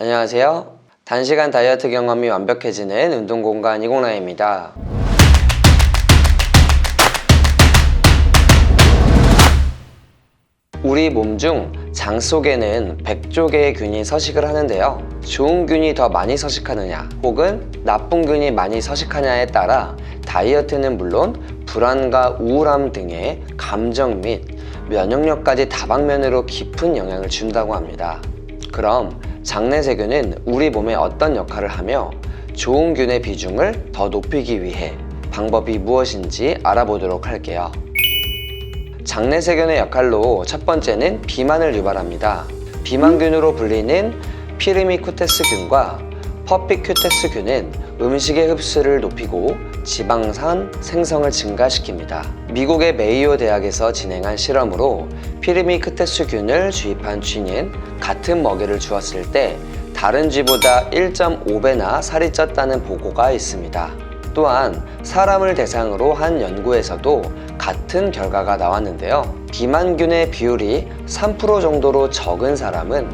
안녕하세요. 단시간 다이어트 경험이 완벽해지는 운동공간 이공라입니다. 우리 몸 중 장 속에는 100조 개의 균이 서식을 하는데요. 좋은 균이 더 많이 서식하느냐 혹은 나쁜 균이 많이 서식하냐에 따라 다이어트는 물론 불안과 우울함 등의 감정 및 면역력까지 다방면으로 깊은 영향을 준다고 합니다. 그럼 장내세균은 우리 몸에 어떤 역할을 하며 좋은 균의 비중을 더 높이기 위해 방법이 무엇인지 알아보도록 할게요. 장내세균의 역할로 첫 번째는 비만을 유발합니다. 비만균으로 불리는 피르미쿠테스균과 퍼피큐테스균은 음식의 흡수를 높이고 지방산 생성을 증가시킵니다. 미국의 메이오 대학에서 진행한 실험으로 피르미쿠테스균을 주입한 쥐는 같은 먹이를 주었을 때 다른 쥐보다 1.5배나 살이 쪘다는 보고가 있습니다. 또한 사람을 대상으로 한 연구에서도 같은 결과가 나왔는데요. 비만균의 비율이 3% 정도로 적은 사람은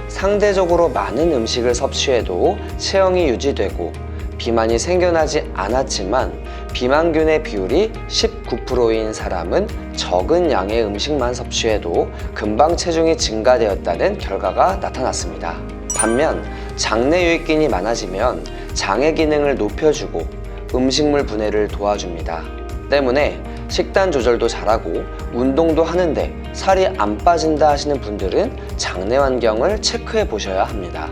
상대적으로 많은 음식을 섭취해도 체형이 유지되고 비만이 생겨나지 않았지만 비만균의 비율이 19%인 사람은 적은 양의 음식만 섭취해도 금방 체중이 증가되었다는 결과가 나타났습니다. 반면 장내 유익균이 많아지면 장의 기능을 높여주고 음식물 분해를 도와줍니다. 때문에 식단 조절도 잘하고 운동도 하는데 살이 안 빠진다 하시는 분들은 장내 환경을 체크해 보셔야 합니다.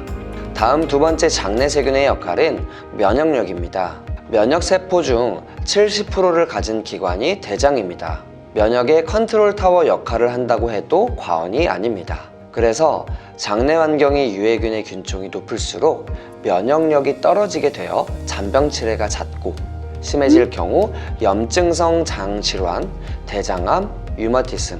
다음 두 번째 장내세균의 역할은 면역력입니다. 면역세포 중 70%를 가진 기관이 대장입니다. 면역의 컨트롤 타워 역할을 한다고 해도 과언이 아닙니다. 그래서 장내 환경의 유해균의 균총이 높을수록 면역력이 떨어지게 되어 잔병치레가 잦고 심해질 경우 염증성 장질환, 대장암, 류마티즘,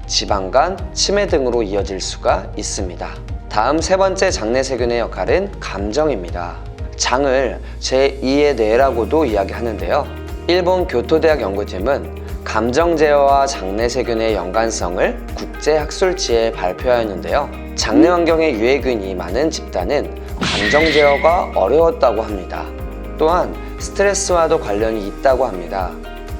지방간, 치매 등으로 이어질 수가 있습니다. 다음 세 번째 장내세균의 역할은 감정입니다. 장을 제2의 뇌라고도 이야기하는데요. 일본 교토대학 연구팀은 감정 제어와 장내세균의 연관성을 국제학술지에 발표하였는데요. 장내 환경에 유해균이 많은 집단은 감정 제어가 어려웠다고 합니다. 또한 스트레스와도 관련이 있다고 합니다.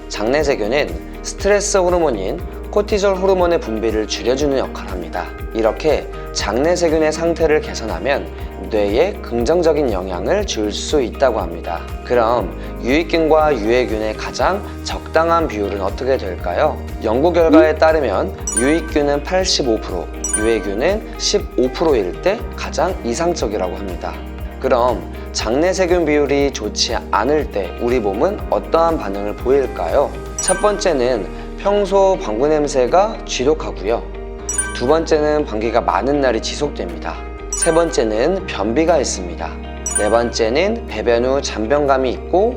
장내세균은 스트레스 호르몬인 코티졸 호르몬의 분비를 줄여주는 역할을 합니다. 이렇게 장내세균의 상태를 개선하면 뇌에 긍정적인 영향을 줄 수 있다고 합니다. 그럼 유익균과 유해균의 가장 적당한 비율은 어떻게 될까요? 연구 결과에 따르면 유익균은 85%, 유해균은 15%일 때 가장 이상적이라고 합니다. 그럼 장내세균 비율이 좋지 않을 때 우리 몸은 어떠한 반응을 보일까요? 첫 번째는 평소 방구 냄새가 지독하고요. 두 번째는 방귀가 많은 날이 지속됩니다. 세 번째는 변비가 있습니다. 네 번째는 배변 후 잔변감이 있고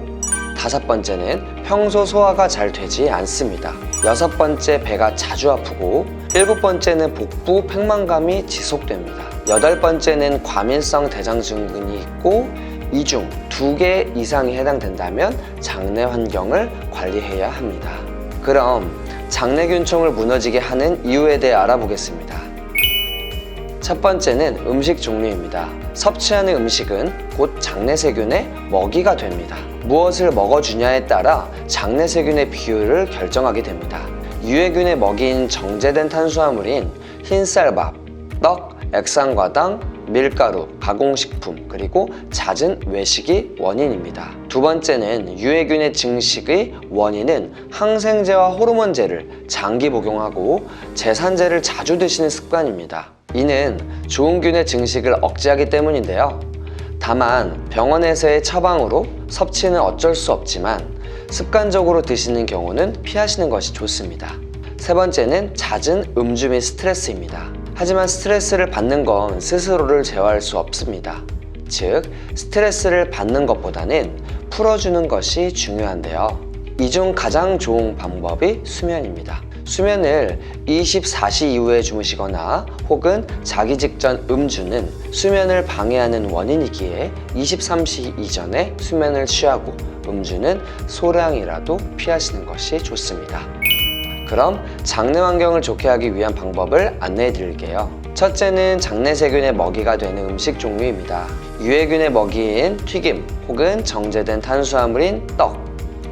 다섯 번째는 평소 소화가 잘 되지 않습니다. 여섯 번째 배가 자주 아프고 일곱 번째는 복부 팽만감이 지속됩니다. 여덟 번째는 과민성 대장증후군이 있고 이 중 2개 이상이 해당된다면 장내 환경을 관리해야 합니다. 그럼 장내균총을 무너지게 하는 이유에 대해 알아보겠습니다. 첫 번째는 음식 종류입니다. 섭취하는 음식은 곧 장내세균의 먹이가 됩니다. 무엇을 먹어주냐에 따라 장내세균의 비율을 결정하게 됩니다. 유해균의 먹이인 정제된 탄수화물인 흰쌀밥, 떡, 액상과당, 밀가루, 가공식품, 그리고 잦은 외식이 원인입니다. 두 번째는 유해균의 증식의 원인은 항생제와 호르몬제를 장기 복용하고 제산제를 자주 드시는 습관입니다. 이는 좋은 균의 증식을 억제하기 때문인데요. 다만 병원에서의 처방으로 섭취는 어쩔 수 없지만 습관적으로 드시는 경우는 피하시는 것이 좋습니다. 세 번째는 잦은 음주 및 스트레스입니다. 하지만 스트레스를 받는 건 스스로를 제어할 수 없습니다. 즉, 스트레스를 받는 것보다는 풀어주는 것이 중요한데요. 이 중 가장 좋은 방법이 수면입니다. 수면을 24시 이후에 주무시거나 혹은 자기 직전 음주는 수면을 방해하는 원인이기에 23시 이전에 수면을 취하고 음주는 소량이라도 피하시는 것이 좋습니다. 그럼 장내 환경을 좋게 하기 위한 방법을 안내해 드릴게요. 첫째는 장내 세균의 먹이가 되는 음식 종류입니다. 유해균의 먹이인 튀김 혹은 정제된 탄수화물인 떡,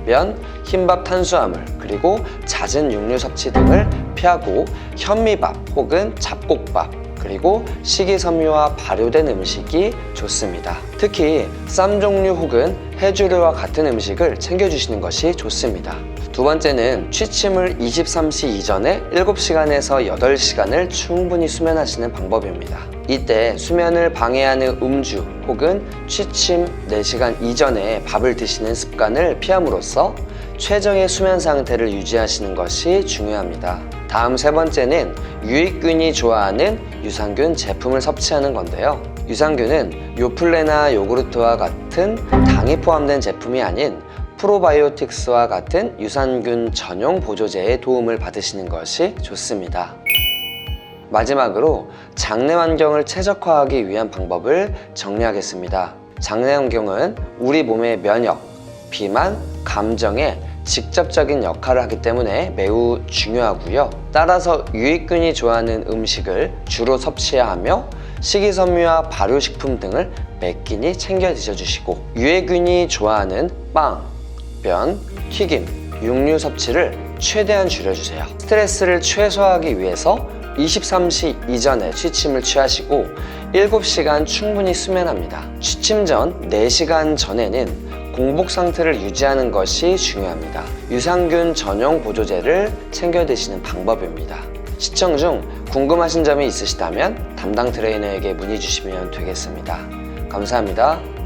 면, 흰밥 탄수화물, 그리고 잦은 육류 섭취 등을 피하고 현미밥 혹은 잡곡밥, 그리고 식이섬유와 발효된 음식이 좋습니다. 특히 쌈 종류 혹은 해조류와 같은 음식을 챙겨주시는 것이 좋습니다. 두 번째는 취침을 23시 이전에 7시간에서 8시간을 충분히 수면하시는 방법입니다. 이때 수면을 방해하는 음주 혹은 취침 4시간 이전에 밥을 드시는 습관을 피함으로써 최적의 수면 상태를 유지하시는 것이 중요합니다. 다음 세 번째는 유익균이 좋아하는 유산균 제품을 섭취하는 건데요. 유산균은 요플레나 요구르트와 같은 당이 포함된 제품이 아닌 프로바이오틱스와 같은 유산균 전용 보조제의 도움을 받으시는 것이 좋습니다. 마지막으로 장내 환경을 최적화하기 위한 방법을 정리하겠습니다. 장내 환경은 우리 몸의 면역, 비만, 감정에 직접적인 역할을 하기 때문에 매우 중요하고요. 따라서 유익균이 좋아하는 음식을 주로 섭취해야 하며 식이섬유와 발효식품 등을 매 끼니 챙겨 드셔주시고 유해균이 좋아하는 빵, 면, 튀김, 육류 섭취를 최대한 줄여주세요. 스트레스를 최소화하기 위해서 23시 이전에 취침을 취하시고 7시간 충분히 수면합니다. 취침 전 4시간 전에는 공복 상태를 유지하는 것이 중요합니다. 유산균 전용 보조제를 챙겨 드시는 방법입니다. 시청 중 궁금하신 점이 있으시다면 담당 트레이너에게 문의 주시면 되겠습니다. 감사합니다.